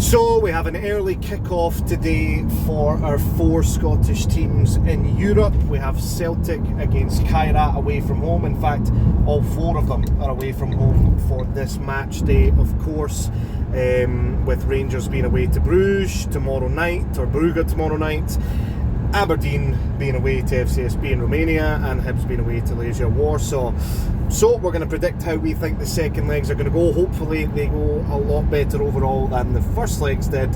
So we have an early kick-off today for our 4 Scottish teams in Europe. We have Celtic against Kairat away from home. In fact, all 4 of them are away from home for this match day, of course, with Rangers being away to Bruges tomorrow night, or Brugge tomorrow night, Aberdeen being away to FCSB in Romania, and Hibs being away to Legia Warsaw. So we're going to predict how we think the second legs are going to go. Hopefully they go a lot better overall than the first legs did,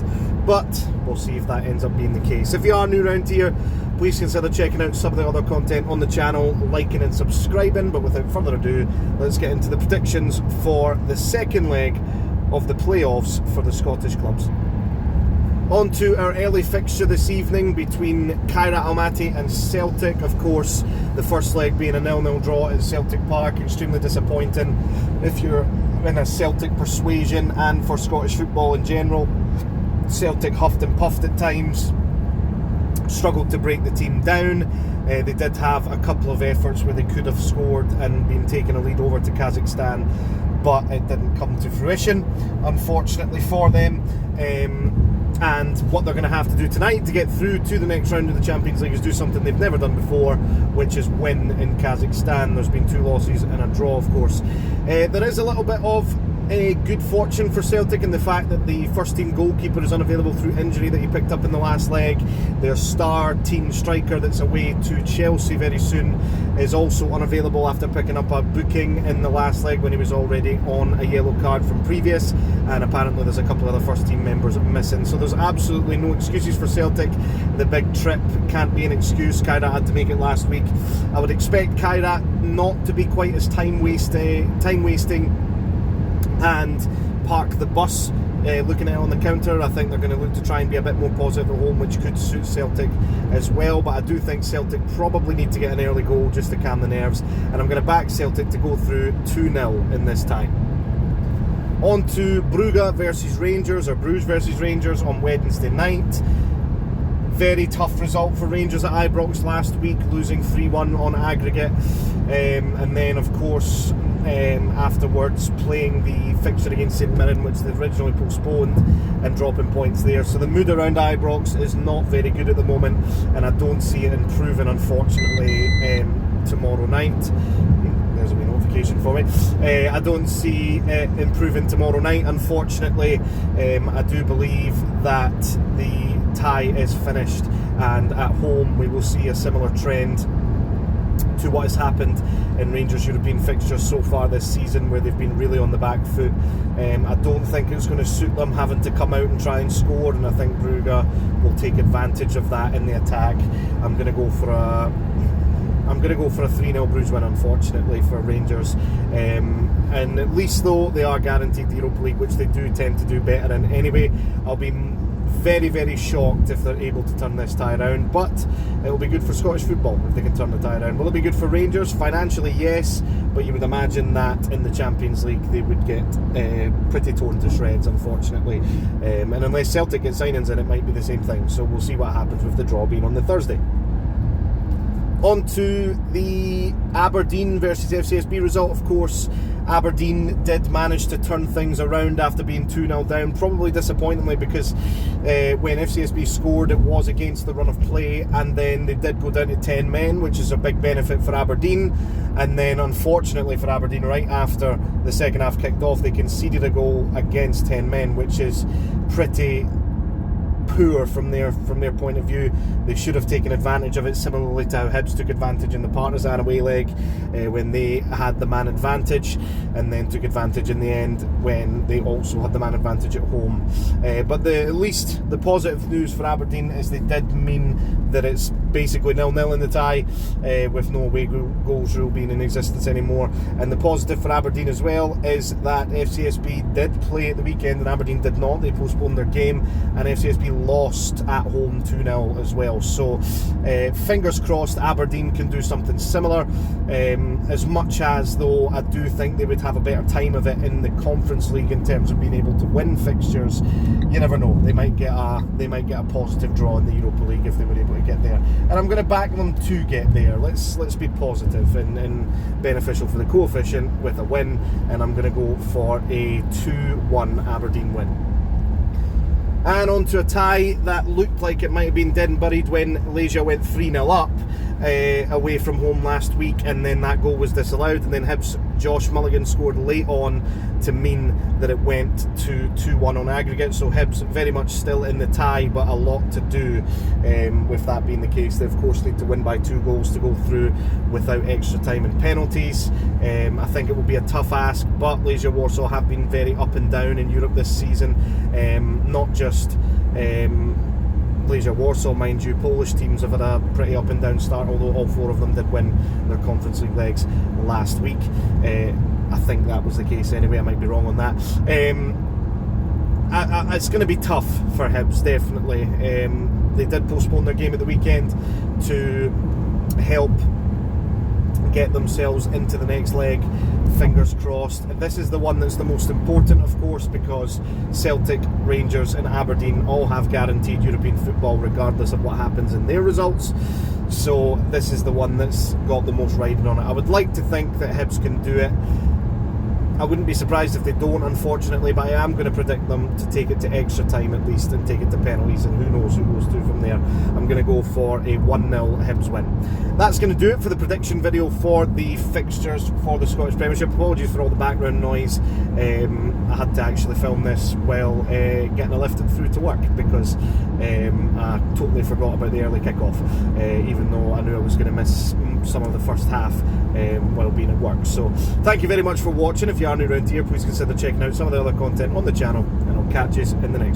but we'll see if that ends up being the case. If you are new around here, please consider checking out some of the other content on the channel, liking and subscribing. But without further ado, let's get into the predictions for the second leg of the playoffs for the Scottish clubs. On to our early fixture this evening between Kairat Almaty and Celtic. Of course, the first leg being a 0-0 draw at Celtic Park. Extremely disappointing if you're in a Celtic persuasion and for Scottish football in general. Celtic huffed and puffed at times, struggled to break the team down. They did have a couple of efforts where they could have scored and been taking a lead over to Kazakhstan, but it didn't come to fruition, unfortunately for them. And what they're going to have to do tonight to get through to the next round of the Champions League is do something they've never done before, which is win in Kazakhstan. There's been 2 losses and a draw, of course. There is a little bit of good fortune for Celtic in the fact that the first team goalkeeper is unavailable through injury that he picked up in the last leg. Their star team striker that's away to Chelsea very soon is also unavailable after picking up a booking in the last leg when he was already on a yellow card from previous, and apparently there's a couple of other first team members missing. So there's absolutely no excuses for Celtic. The big trip can't be an excuse. Kairat had to make it last week. I would expect Kairat not to be quite as time wasting and park the bus. Looking at it on the counter, I think they're going to look to try and be a bit more positive at home, which could suit Celtic as well. But I do think Celtic probably need to get an early goal just to calm the nerves, and I'm going to back Celtic to go through 2-0 in this tie. On to Brugge versus Rangers, or Bruges versus Rangers on Wednesday night. Very tough result for Rangers at Ibrox last week, losing 3-1 on aggregate, and then of course afterwards playing the fixture against St Mirren, which they originally postponed, and dropping points there. So the mood around Ibrox is not very good at the moment, and I don't see it improving, unfortunately, tomorrow night. There's a wee notification for me. I don't see it improving tomorrow night, unfortunately. I do believe that the tie is finished, and at home we will see a similar trend to what has happened in Rangers' European fixtures so far this season, where they've been really on the back foot. I don't think it's going to suit them having to come out and try and score, and I think Brugge will take advantage of that in the attack. I'm going to go for a 3-0 Bruges win, unfortunately, for Rangers. And at least, though, they are guaranteed the Europa League, which they do tend to do better in anyway. I'll be very, very shocked if they're able to turn this tie around, but it'll be good for Scottish football if they can turn the tie around. Will it be good for Rangers? Financially, yes, but you would imagine that in the Champions League they would get pretty torn to shreds, unfortunately. And unless Celtic get signings in, it might be the same thing. So we'll see what happens with the draw being on the Thursday. On to the Aberdeen versus FCSB result. Of course, Aberdeen did manage to turn things around after being 2-0 down, probably disappointingly, because when FCSB scored, it was against the run of play, and then they did go down to 10 men, which is a big benefit for Aberdeen. And then, unfortunately for Aberdeen, right after the second half kicked off, they conceded a goal against 10 men, which is pretty poor from their point of view. They should have taken advantage of it, similarly to how Hibs took advantage in the Partizan away leg when they had the man advantage, and then took advantage in the end when they also had the man advantage at home. But at least the positive news for Aberdeen is they did mean that it's basically 0-0 in the tie, with no away goals rule being in existence anymore. And the positive for Aberdeen as well is that FCSB did play at the weekend and Aberdeen did not. They postponed their game, and FCSB lost at home 2-0 as well. So fingers crossed Aberdeen can do something similar. As much as, though, I do think they would have a better time of it in the Conference League in terms of being able to win fixtures. You never know, they might get a positive draw in the Europa League if they were able to get there. And I'm going to back them to get there. Let's be positive and beneficial for the coefficient with a win, and I'm going to go for a 2-1 Aberdeen win. And on to a tie that looked like it might have been dead and buried when Leisure went 3-0 up away from home last week, and then that goal was disallowed, and then Hibs' Josh Mulligan scored late on to mean that it went to 2-1 on aggregate. So Hibs very much still in the tie, but a lot to do with that being the case. They of course need to win by 2 goals to go through without extra time and penalties. I think it will be a tough ask, but Leisure Warsaw have been very up and down in Europe this season. Not just Leisure Warsaw, mind you, Polish teams have had a pretty up and down start, although all 4 of them did win their Conference League legs last week. I think that was the case anyway, I might be wrong on that. It's going to be tough for Hibs, definitely. They did postpone their game at the weekend to help get themselves into the next leg, fingers crossed. And this is the one that's the most important, of course, because Celtic, Rangers and Aberdeen all have guaranteed European football regardless of what happens in their results. So this is the one that's got the most riding on it. I would like to think that Hibs can do it. I wouldn't be surprised if they don't, unfortunately, but I am going to predict them to take it to extra time at least and take it to penalties, and who knows who goes through from there. I'm going to go for a 1-0 Hibs win. That's going to do it for the prediction video for the fixtures for the Scottish Premiership. Apologies for all the background noise. I had to actually film this while getting a lift through to work, because I totally forgot about the early kick-off, even though I knew I was going to miss some of the first half while being at work. So thank you very much for watching. If you are new around here, please consider checking out some of the other content on the channel, and I'll catch you in the next one.